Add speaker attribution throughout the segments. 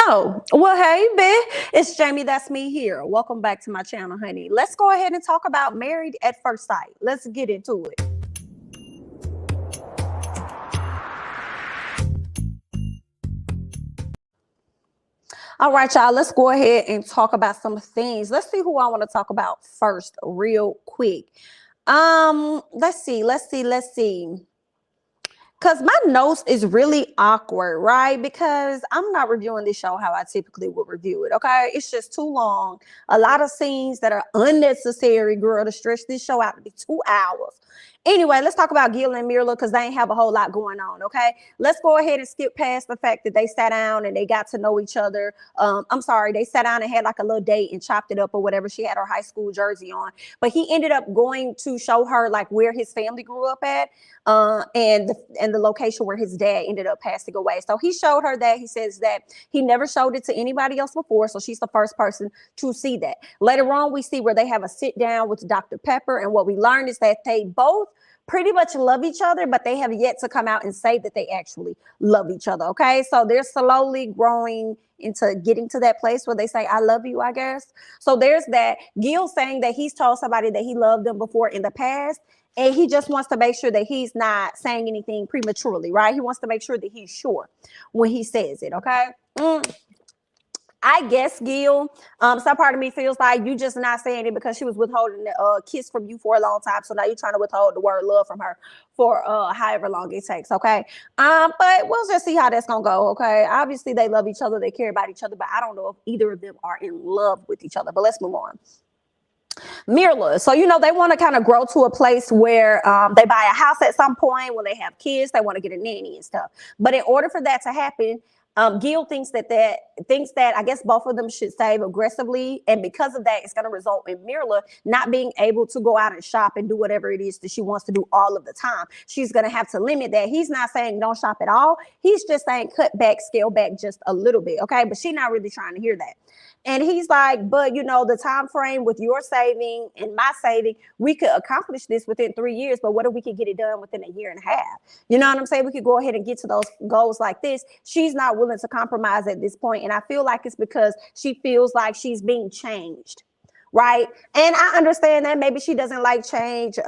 Speaker 1: Oh, well, hey, B. It's Jamie. That's me here. Welcome back to my channel, honey. Let's go ahead and talk about Married at First Sight. Let's get into it. All right, y'all. Let's go ahead and talk about some things. Let's see who I want to talk about first, real quick. Let's see. Because my notes is really awkward, right? Because I'm not reviewing this show how I typically would review it, okay? It's just too long. A lot of scenes that are unnecessary, girl, to stretch this show out to be 2 hours. Anyway, let's talk about Gil and Myrla because they ain't have a whole lot going on, okay? Let's go ahead and skip past the fact that they sat down and they got to know each other. I'm sorry, they sat down and had like a little date and chopped it up or whatever. She had her high school jersey on. But he ended up going to show her like where his family grew up at. And the location where his dad ended up passing away. So he showed her that. He says that he never showed it to anybody else before, so she's the first person to see that. Later on, we see where they have a sit down with Dr. Pepper, and what we learned is that they both pretty much love each other, but they have yet to come out and say that they actually love each other. Okay, so they're slowly growing into getting to that place where they say I love you, I guess. So there's that. Gil saying that he's told somebody that he loved them before in the past, and he just wants to make sure that he's not saying anything prematurely, right? He wants to make sure that he's sure when he says it, okay? I guess, Gil, some part of me feels like you just not saying it because she was withholding the kiss from you for a long time. So now you're trying to withhold the word love from her for however long it takes, okay? But we'll just see how that's going to go, okay? Obviously, they love each other. They care about each other. But I don't know if either of them are in love with each other. But let's move on. Myrla. So, they want to kind of grow to a place where they buy a house at some point when they have kids. They want to get a nanny and stuff. But in order for that to happen, Gil thinks that I guess both of them should save aggressively, and because of that, it's going to result in Myrla not being able to go out and shop and do whatever it is that she wants to do all of the time. She's going to have to limit that. He's not saying don't shop at all. He's just saying cut back, scale back just a little bit, okay? But she's not really trying to hear that. And he's like, but the time frame with your saving and my saving, we could accomplish this within 3 years. But what if we could get it done within a year and a half? You know what I'm saying? We could go ahead and get to those goals like this. She's not willing to compromise at this point. And I feel like it's because she feels like she's being changed. Right. And I understand that maybe she doesn't like change.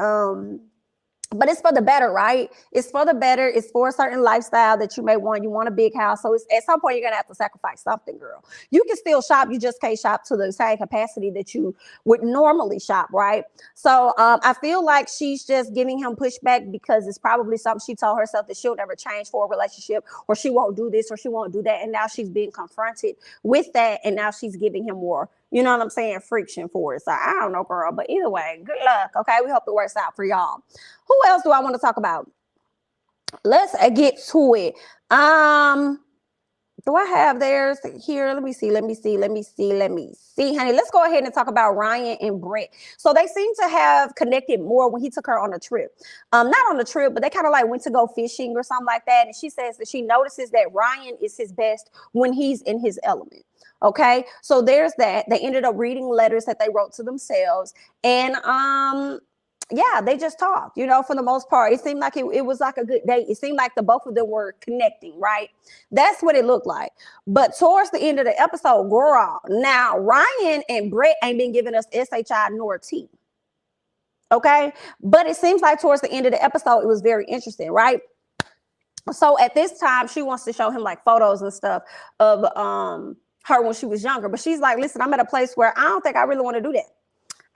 Speaker 1: But it's for the better, right? It's for the better. It's for a certain lifestyle that you may want. You want a big house. So at some point, you're going to have to sacrifice something, girl. You can still shop. You just can't shop to the same capacity that you would normally shop, right? So I feel like she's just giving him pushback because it's probably something she told herself that she'll never change for a relationship, or she won't do this or she won't do that. And now she's being confronted with that. And now she's giving him more, you know what I'm saying, friction for it. So I don't know, girl. But either way, good luck. Okay, we hope it works out for y'all. Who else do I want to talk about? Let's get to it. Do I have theirs here? Let me see, honey. Let's go ahead and talk about Ryan and Brett. So they seem to have connected more when he took her on a trip. Not on a trip, but they kind of like went to go fishing or something like that. And she says that she notices that Ryan is his best when he's in his element. Okay, so there's that. They ended up reading letters that they wrote to themselves, and yeah, they just talked, for the most part. It seemed like it was like a good date. It seemed like the both of them were connecting, right? That's what it looked like. But towards the end of the episode, girl, now Ryan and Brett ain't been giving us SHI nor T. Okay, but it seems like towards the end of the episode, it was very interesting, right? So at this time, she wants to show him like photos and stuff of her when she was younger. But she's like, listen, I'm at a place where I don't think I really want to do that.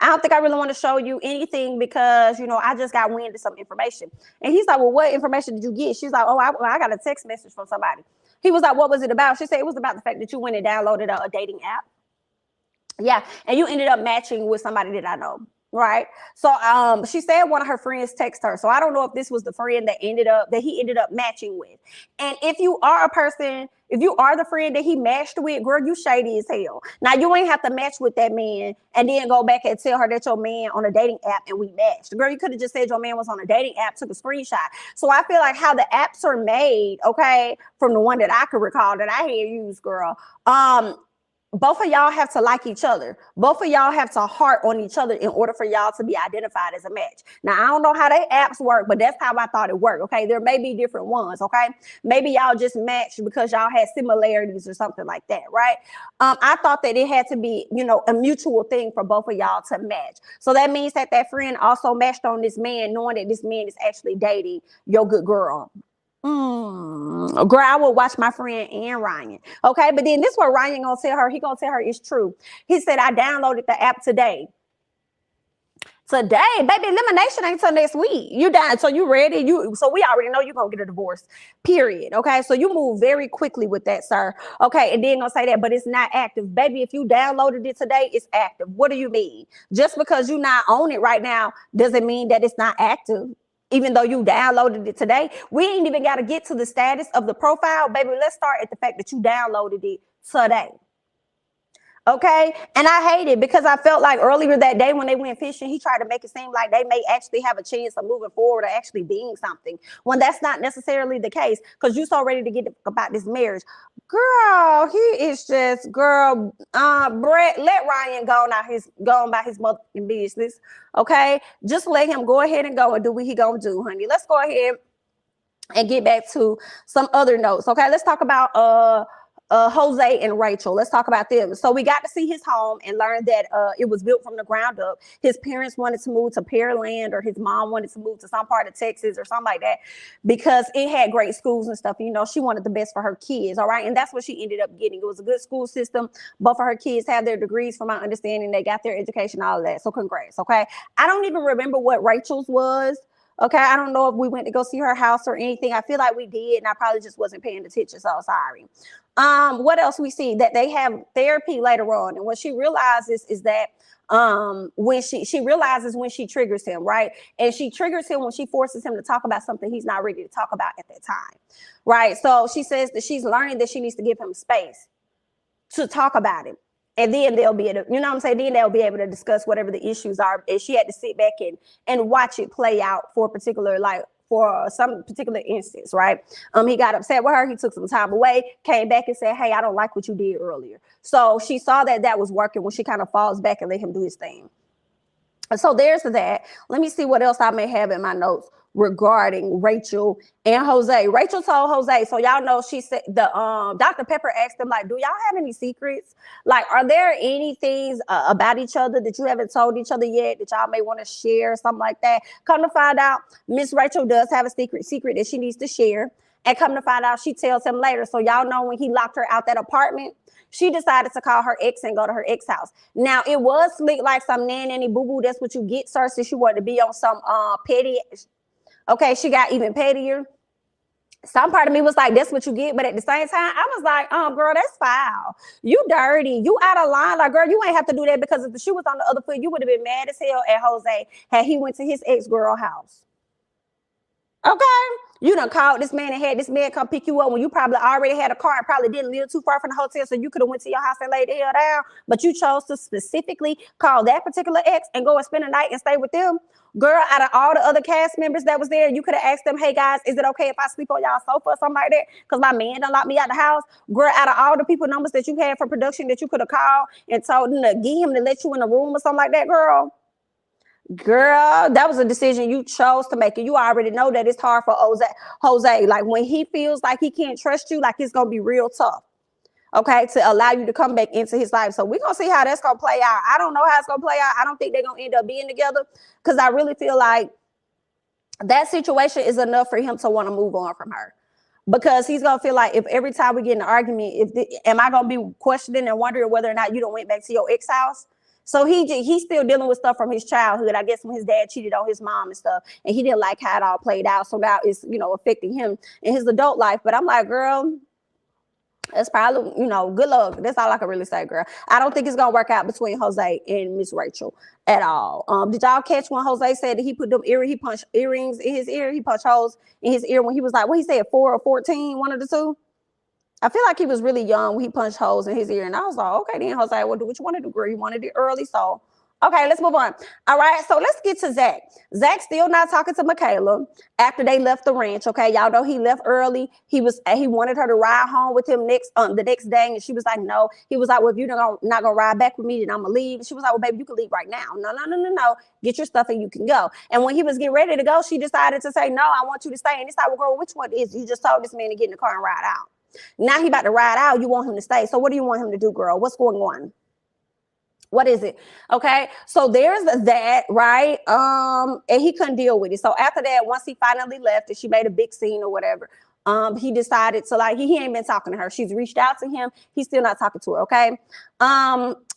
Speaker 1: I don't think I really want to show you anything because, I just got wind of some information. And he's like, well, what information did you get? She's like, oh, I got a text message from somebody. He was like, what was it about? She said it was about the fact that you went and downloaded a dating app. Yeah. And you ended up matching with somebody that I know. Right. So she said one of her friends texted her. So I don't know if this was the friend that he ended up matching with. And if you are the friend that he matched with, girl, you shady as hell. Now you ain't have to match with that man and then go back and tell her that your man on a dating app and we matched. Girl, you could have just said your man was on a dating app, took a screenshot. So I feel like how the apps are made, okay, from the one that I could recall that I had used, girl. both of y'all have to like each other. Both of y'all have to heart on each other in order for y'all to be identified as a match. Now, I don't know how they apps work, but that's how I thought it worked. Okay. There may be different ones. Okay. Maybe y'all just matched because y'all had similarities or something like that. Right. I thought that it had to be, a mutual thing for both of y'all to match. So that means that friend also matched on this man, knowing that this man is actually dating your good girl. Girl, I will watch my friend and Ryan. Okay, but then this what Ryan gonna tell her. He gonna tell her it's true. He said, I downloaded the app today. Today, baby, elimination ain't till next week. You done, so you ready? So we already know you're gonna get a divorce. Period. Okay, so you move very quickly with that, sir. Okay, and then gonna say that, but it's not active, baby. If you downloaded it today, it's active. What do you mean? Just because you not on it right now doesn't mean that it's not active. Even though you downloaded it today, we ain't even got to get to the status of the profile, baby. Let's start at the fact that you downloaded it today. Okay. And I hate it because I felt like earlier that day when they went fishing, he tried to make it seem like they may actually have a chance of moving forward or actually being something, when that's not necessarily the case, because you're so ready to get about this marriage. Girl, he is just, girl, Brett, let Ryan go on by his motherfucking business. Okay. Just let him go ahead and go and do what he gonna do, honey. Let's go ahead and get back to some other notes. Okay. Let's talk about Jose and Rachel. Let's talk about them. So we got to see his home and learn that it was built from the ground up. His parents wanted to move to Pearland, or his mom wanted to move to some part of Texas or something like that, because it had great schools and stuff. She wanted the best for her kids. All right. And that's what she ended up getting. It was a good school system. Both of her kids have their degrees, from my understanding. They got their education, all of that. So congrats. Okay. I don't even remember what Rachel's was. Okay, I don't know if we went to go see her house or anything. I feel like we did, and I probably just wasn't paying attention, so sorry. What else we see? That they have therapy later on, and what she realizes is that when she realizes when she triggers him, right? And she triggers him when she forces him to talk about something he's not ready to talk about at that time, right? So she says that she's learning that she needs to give him space to talk about it. And then they'll be able to, then they'll be able to discuss whatever the issues are. And she had to sit back and watch it play out for some particular instance, right? He got upset with her. He took some time away, came back and said, hey, I don't like what you did earlier. So she saw that was working when she kind of falls back and let him do his thing. So there's that. Let me see what else I may have in my notes regarding Rachel and Jose. Rachel told Jose, so y'all know, she said, Dr. Pepper asked them, like, do y'all have any secrets? Like, are there any things about each other that you haven't told each other yet that y'all may want to share, something like that? Come to find out, Miss Rachel does have a secret that she needs to share. And come to find out, she tells him later. So y'all know when he locked her out that apartment, she decided to call her ex and go to her ex house. Now, it was slick like some nanny boo-boo. That's what you get, sir, since you wanted to be on some petty. Okay, she got even pettier. Some part of me was like, that's what you get. But at the same time, I was like, girl, that's foul. You dirty. You out of line. Like, girl, you ain't have to do that, because if the shoe was on the other foot, you would have been mad as hell at Jose had he went to his ex-girl house. Okay? You done called this man and had this man come pick you up when you probably already had a car and probably didn't live too far from the hotel, so you could have went to your house and laid the hell down. But you chose to specifically call that particular ex and go and spend a night and stay with them. Girl, out of all the other cast members that was there, you could have asked them, hey guys, is it okay if I sleep on y'all sofa or something like that? Because my man done locked me out the house. Girl, out of all the people numbers that you had for production that you could have called and told them to get him to let you in the room or something like that, girl, that was a decision you chose to make. And you already know that it's hard for Jose. Like, when he feels like he can't trust you, like, it's going to be real tough, okay, to allow you to come back into his life. So we're going to see how that's going to play out. I don't know how it's going to play out. I don't think they're going to end up being together, because I really feel like that situation is enough for him to want to move on from her. Because he's going to feel like, if every time we get in an argument, am I going to be questioning and wondering whether or not you don't went back to your ex house? So he's still dealing with stuff from his childhood, I guess, when his dad cheated on his mom and stuff, and he didn't like how it all played out. So now it's, affecting him in his adult life. But I'm like, girl, that's probably, good luck. That's all I can really say, girl. I don't think it's going to work out between Jose and Miss Rachel at all. Did y'all catch when Jose said that he put he punched earrings in his ear? He punched holes in his ear when he was like, what he said, 4 or 14, one of the two? I feel like he was really young when he punched holes in his ear. And I was like, okay, then, Jose, well, do what you want to do, girl. You wanted it early, so Okay, let's move on. All right, so let's get to Zack. Zack still not talking to Michaela after they left the ranch. Okay, y'all know he left early. He wanted her to ride home with him the next day, and she was like, no. He was like, well, if you're not gonna ride back with me, then I'm gonna leave. And she was like, well, baby, you can leave right now. No. Get your stuff and you can go. And when he was getting ready to go, she decided to say, no, I want you to stay. And it's like, well, girl, which one is? You just told this man to get in the car and ride out. Now he about to ride out. You want him to stay. So what do you want him to do, girl? What's going on? What is it? Okay, so there's that, right? And he couldn't deal with it. So after that, once he finally left and she made a big scene or whatever, he decided to, like, he ain't been talking to her. She's reached out to him. He's still not talking to her. Okay.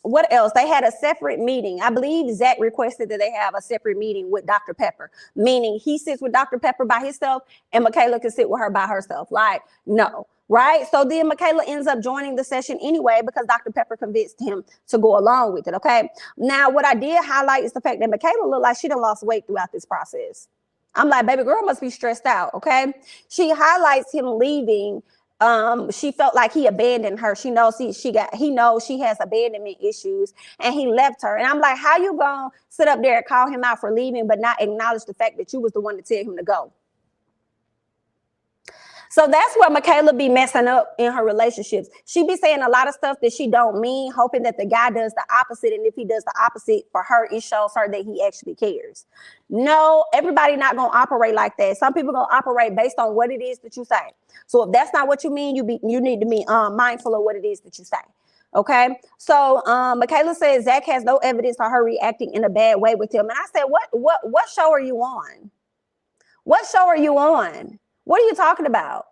Speaker 1: What else? They had a separate meeting. I believe Zack requested that they have a separate meeting with Dr. Pepper, meaning he sits with Dr. Pepper by himself and Michaela can sit with her by herself. Like, no. Right. So then Michaela ends up joining the session anyway, because Dr. Pepper convinced him to go along with it. OK, now what I did highlight is the fact that Michaela looked like she done lost weight throughout this process. I'm like, baby girl must be stressed out. OK, she highlights him leaving. She felt like he abandoned her. She knows he knows she has abandonment issues and he left her. And I'm like, how you gonna sit up there and call him out for leaving, but not acknowledge the fact that you was the one to tell him to go? So that's where Michaela be messing up in her relationships. She be saying a lot of stuff that she don't mean, hoping that the guy does the opposite. And if he does the opposite for her, it shows her that he actually cares. No, everybody not going to operate like that. Some people going to operate based on what it is that you say. So if that's not what you mean, you need to be mindful of what it is that you say. Okay. So Michaela says Zack has no evidence of her reacting in a bad way with him. And I said, what show are you on? What show are you on? What are you talking about?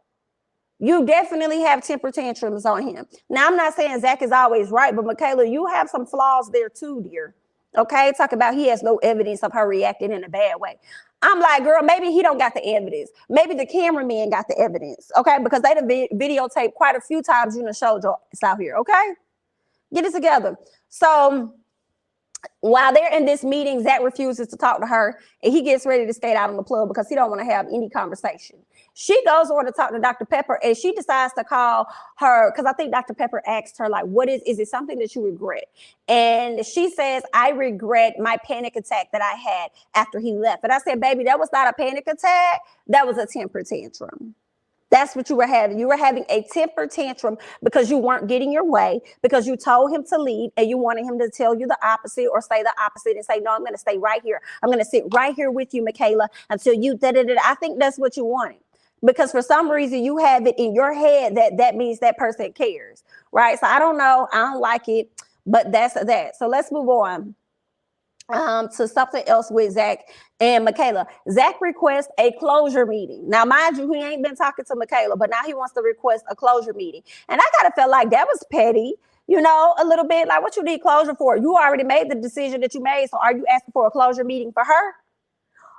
Speaker 1: You definitely have temper tantrums on him. Now, I'm not saying Zack is always right, but Michaela, you have some flaws there too, dear. Okay, talk about he has no evidence of her reacting in a bad way. I'm like, girl, maybe he don't got the evidence. Maybe the cameraman got the evidence, okay? Because they done videotaped quite a few times you done showed your ass out here, okay? Get it together. So while they're in this meeting, Zack refuses to talk to her, and he gets ready to skate out on the plug because he don't want to have any conversation. She goes over to talk to Dr. Pepper, and she decides to call her, because I think Dr. Pepper asked her, like, is it something that you regret? And she says, I regret my panic attack that I had after he left. And I said, baby, that was not a panic attack. That was a temper tantrum. That's what you were having. You were having a temper tantrum because you weren't getting your way, because you told him to leave and you wanted him to tell you the opposite or say the opposite and say, no, I'm going to stay right here. I'm going to sit right here with you, Michaela, until you da-da-da-da. I think that's what you wanted, because for some reason you have it in your head that means that person cares, right? So I don't know. I don't like it, but that's that. So let's move on to something else with Zack and Michaela. Zack requests a closure meeting. Now, mind you, he ain't been talking to Michaela, but now he wants to request a closure meeting. And I kind of felt like that was petty, you know, a little bit. Like, what you need closure for? You already made the decision that you made. So are you asking for a closure meeting for her?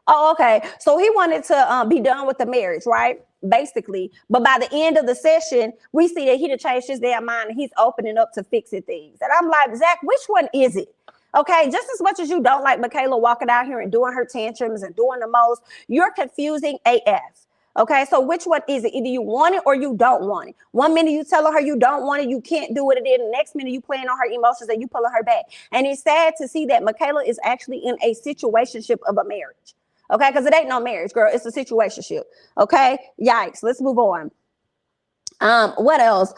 Speaker 1: Oh, okay. So he wanted to be done with the marriage, right? Basically. But by the end of the session, we see that he done changed his damn mind and he's opening up to fixing things. And I'm like, Zack, which one is it? Okay, just as much as you don't like Michaela walking out here and doing her tantrums and doing the most, you're confusing AF. Okay, so which one is it? Either you want it or you don't want it. 1 minute you telling her you don't want it, you can't do it, and then the next minute you playing on her emotions and you pulling her back. And it's sad to see that Michaela is actually in a situationship of a marriage. Okay, because it ain't no marriage, girl. It's a situationship. Okay, yikes. Let's move on. What else?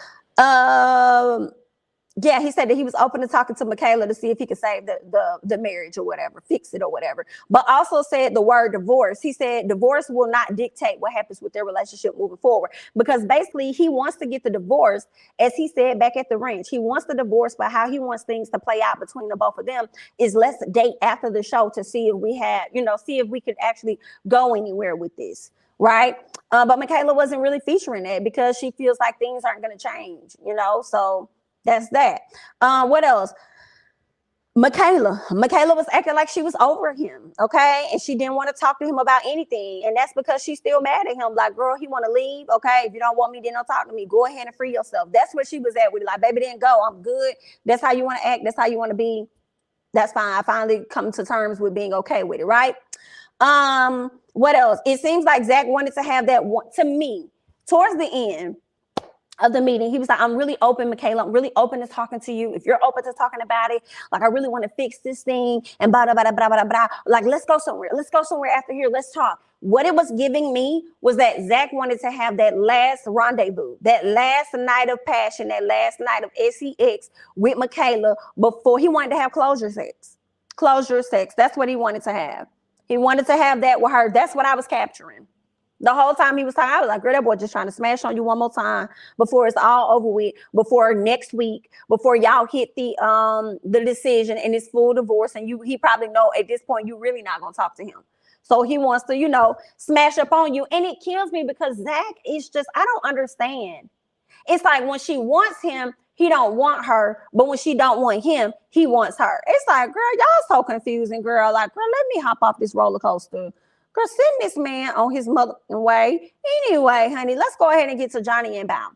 Speaker 1: Yeah, he said that he was open to talking to Michaela to see if he could save the marriage or whatever, fix it or whatever. But also said the word divorce. He said divorce will not dictate what happens with their relationship moving forward, because basically he wants to get the divorce, as he said back at the ranch. He wants the divorce, but how he wants things to play out between the both of them is let's date after the show to see if we had, see if we could actually go anywhere with this. Right. But Michaela wasn't really featuring that because she feels like things aren't going to change, so that's that. What else? Michaela was acting like she was over him, okay? And she didn't want to talk to him about anything. And that's because she's still mad at him. Like, girl, he want to leave, okay? If you don't want me, then don't talk to me. Go ahead and free yourself. That's where she was at with it. Like, baby, then go. I'm good. That's how you want to act. That's how you want to be. That's fine. I finally come to terms with being okay with it, right? What else? It seems like Zack wanted to have that one, to me, towards the end. of the meeting. He was like, I'm really open, Michaela. I'm really open to talking to you. If you're open to talking about it, like, I really want to fix this thing and blah, blah, blah, blah, blah, blah. Like, let's go somewhere. Let's go somewhere after here. Let's talk. What it was giving me was that Zack wanted to have that last rendezvous, that last night of passion, that last night of sex with Michaela before he wanted to have closure sex. Closure sex. That's what he wanted to have. He wanted to have that with her. That's what I was capturing. The whole time he was talking, I was like, girl, that boy just trying to smash on you one more time before it's all over with, before next week, before y'all hit the decision and it's full divorce. And he probably know at this point, you really not going to talk to him. So he wants to, smash up on you. And it kills me because Zack is just, I don't understand. It's like when she wants him, he don't want her. But when she don't want him, he wants her. It's like, girl, y'all so confusing, girl. Like, girl, let me hop off this roller coaster. Girl, send this man on his mother way. Anyway, honey, let's go ahead and get to Johnny and Bao.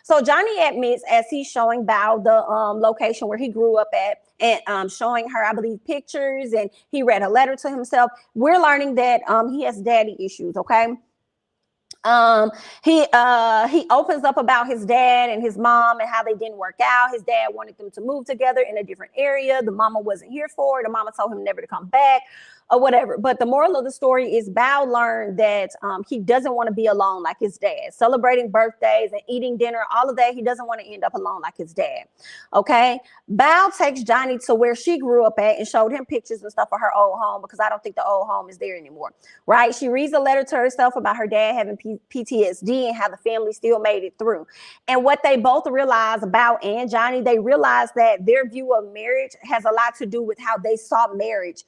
Speaker 1: So Johnny admits as he's showing Bao the location where he grew up at and showing her, I believe, pictures, and he read a letter to himself. We're learning that he has daddy issues, okay? He opens up about his dad and his mom and how they didn't work out. His dad wanted them to move together in a different area. The mama wasn't here for it. The mama told him never to come back or whatever. But the moral of the story is Bao learned that he doesn't want to be alone like his dad. Celebrating birthdays and eating dinner, all of that, he doesn't want to end up alone like his dad. Okay? Bao takes Johnny to where she grew up at and showed him pictures and stuff of her old home, because I don't think the old home is there anymore. Right? She reads a letter to herself about her dad having PTSD and how the family still made it through. And what they both realize, Bao and Johnny, they realize that their view of marriage has a lot to do with how they saw marriage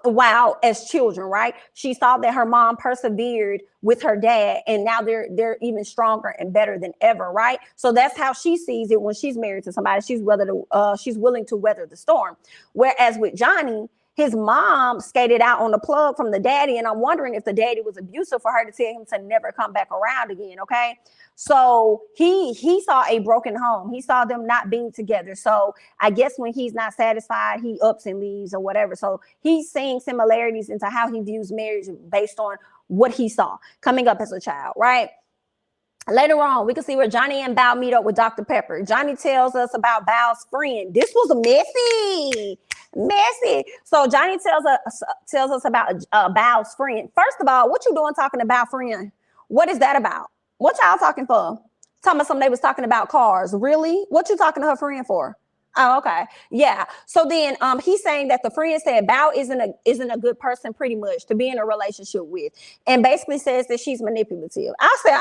Speaker 1: while as children, right? She saw that her mom persevered with her dad, and now they're even stronger and better than ever, right? So that's how she sees it when she's married to somebody. She's willing to weather the storm. Whereas with Johnny, his mom skated out on the plug from the daddy, and I'm wondering if the daddy was abusive for her to tell him to never come back around again, okay? So he saw a broken home. He saw them not being together. So I guess when he's not satisfied, he ups and leaves or whatever. So he's seeing similarities into how he views marriage based on what he saw coming up as a child, right? Later on, we can see where Johnny and Bao meet up with Dr. Pepper. Johnny tells us about Bao's friend. This was messy. So Johnny tells us about Bao's friend. First of all, what you doing talking about friend? What is that about? What y'all talking for? Talking about something they was talking about cars. Really? What you talking to her friend for? Oh, okay. Yeah. So then he's saying that the friend said Bao isn't a good person pretty much to be in a relationship with, and basically says that she's manipulative. I said,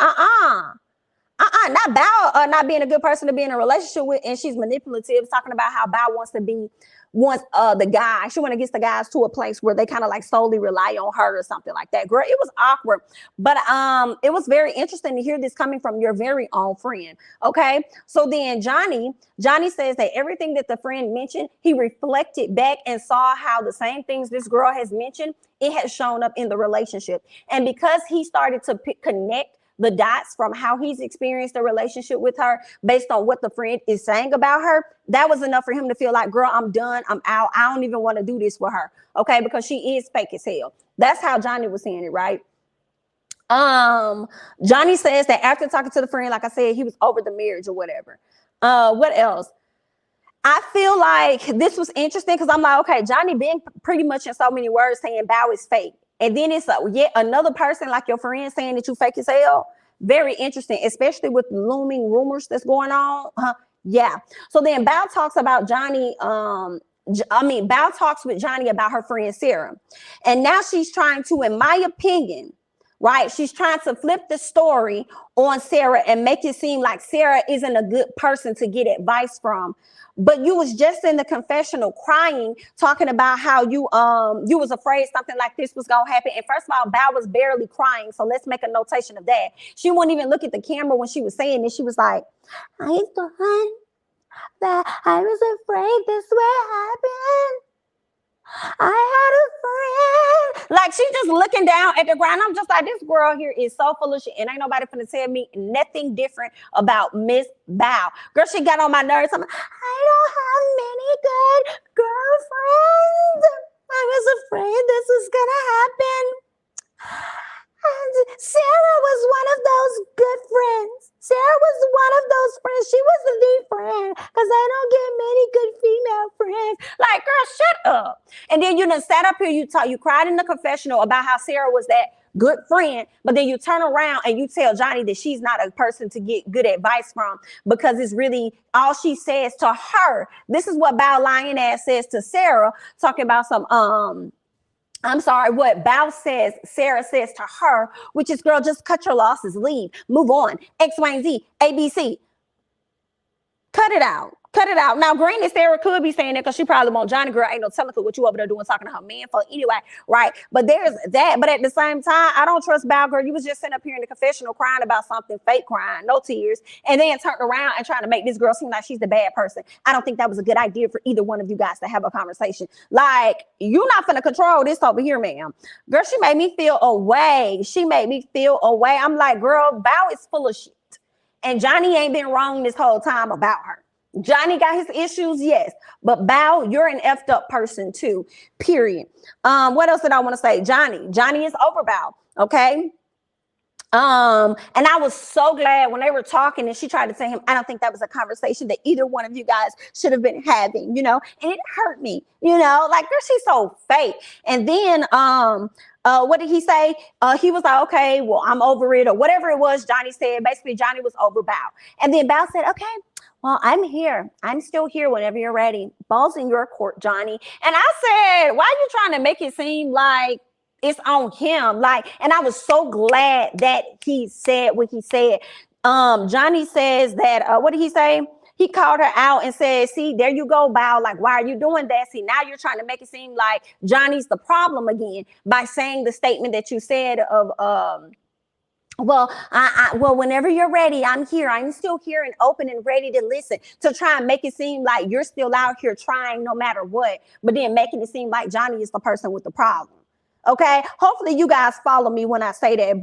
Speaker 1: not Bao not being a good person to be in a relationship with, and she's manipulative, talking about how Bao wants the guy. She want to get the guys to a place where they kind of like solely rely on her or something like that. Girl, it was awkward, but it was very interesting to hear this coming from your very own friend. Okay, so then Johnny says that everything that the friend mentioned, he reflected back and saw how the same things this girl has mentioned, it has shown up in the relationship. And because he started to connect the dots from how he's experienced the relationship with her based on what the friend is saying about her, that was enough for him to feel like, girl, I'm done. I'm out. I don't even want to do this with her. Okay. Because she is fake as hell. That's how Johnny was saying it. Right. Johnny says that after talking to the friend, like I said, he was over the marriage or whatever. What else? I feel like this was interesting because I'm like, okay, Johnny being pretty much in so many words saying Bao is fake. And then it's yet another person like your friend saying that you fake as hell. Very interesting, especially with looming rumors that's going on. Yeah. So then Bao talks about Johnny. Bao talks with Johnny about her friend Sarah. And now she's trying to, in my opinion, right, she's trying to flip the story on Sarah and make it seem like Sarah isn't a good person to get advice from. But you was just in the confessional crying, talking about how you was afraid something like this was gonna happen. And first of all, Bao was barely crying, so let's make a notation of that. She wouldn't even look at the camera when she was saying this. She was like, I thought that I was afraid this would happen. I had a friend. Like, she's just looking down at the ground. I'm just like, this girl here is so full of shit. And ain't nobody finna tell me nothing different about Miss Bao. Girl, she got on my nerves. I don't have many good girlfriends. I was afraid this was gonna happen. And Sarah was one of those good friends. Sarah was one of those friends. She was the friend because I don't get many good female friends. Like, girl, shut up. And then you done sat up here, you cried in the confessional about how Sarah was that good friend, but then you turn around and you tell Johnny that she's not a person to get good advice from because it's really all she says to her. This is what Bow Lion ass says to Sarah, talking about some I'm sorry, what Bow says, Sarah says to her, which is, girl, just cut your losses, leave, move on, X, Y, and Z, ABC. Cut it out. Cut it out. Now, granted, Sarah could be saying that because she probably won't Johnny, girl, ain't no telling what you over there doing, talking to her man for anyway, right? But there's that. But at the same time, I don't trust Bow, girl. You was just sitting up here in the confessional crying about something, fake crying, no tears, and then turned around and trying to make this girl seem like she's the bad person. I don't think that was a good idea for either one of you guys to have a conversation. Like, you're not finna control this over here, ma'am. Girl, she made me feel away. She made me feel away. I'm like, girl, Bow is full of shit. And Johnny ain't been wrong this whole time about her. Johnny got his issues, yes, but Bow, you're an effed up person too, period. What else did I want to say? Johnny is over Bow, okay? And I was so glad when they were talking and she tried to tell him, I don't think that was a conversation that either one of you guys should have been having, you know, and it hurt me, you know, like, girl, she's so fake. And then, what did he say? He was like, okay, well, I'm over it, or whatever it was Johnny said. Basically, Johnny was over Bow. And then Bow said, okay, well, I'm here. I'm still here whenever you're ready. Ball's in your court, Johnny. And I said, why are you trying to make it seem like it's on him? Like, and I was so glad that he said what he said. Johnny says that, what did he say? He called her out and said, see, there you go, Bow. Like, why are you doing that? See, now you're trying to make it seem like Johnny's the problem again by saying the statement that you said of, well, well, whenever you're ready, I'm here. I'm still here and open and ready to listen, to try and make it seem like you're still out here trying no matter what, but then making it seem like Johnny is the person with the problem. Okay, hopefully you guys follow me when I say that.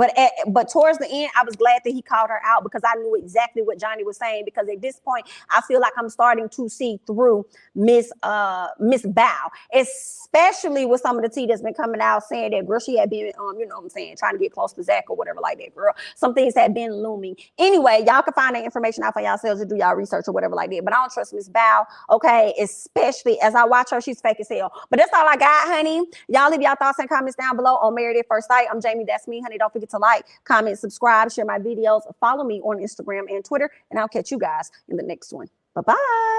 Speaker 1: But towards the end, I was glad that he called her out because I knew exactly what Johnny was saying. Because at this point, I feel like I'm starting to see through Miss Bow, especially with some of the tea that's been coming out saying that, girl, she had been you know what I'm saying, trying to get close to Zack or whatever like that, girl. Some things had been looming. Anyway, y'all can find that information out for yourselves and do y'all research or whatever like that. But I don't trust Miss Bow, okay, especially as I watch her, she's fake as hell. But that's all I got, honey. Y'all leave y'all thoughts and comments down below on Married at First Sight. I'm Jamie, that's me, honey. Don't forget to like, comment, subscribe, share my videos, follow me on Instagram and Twitter, and I'll catch you guys in the next one. Bye-bye.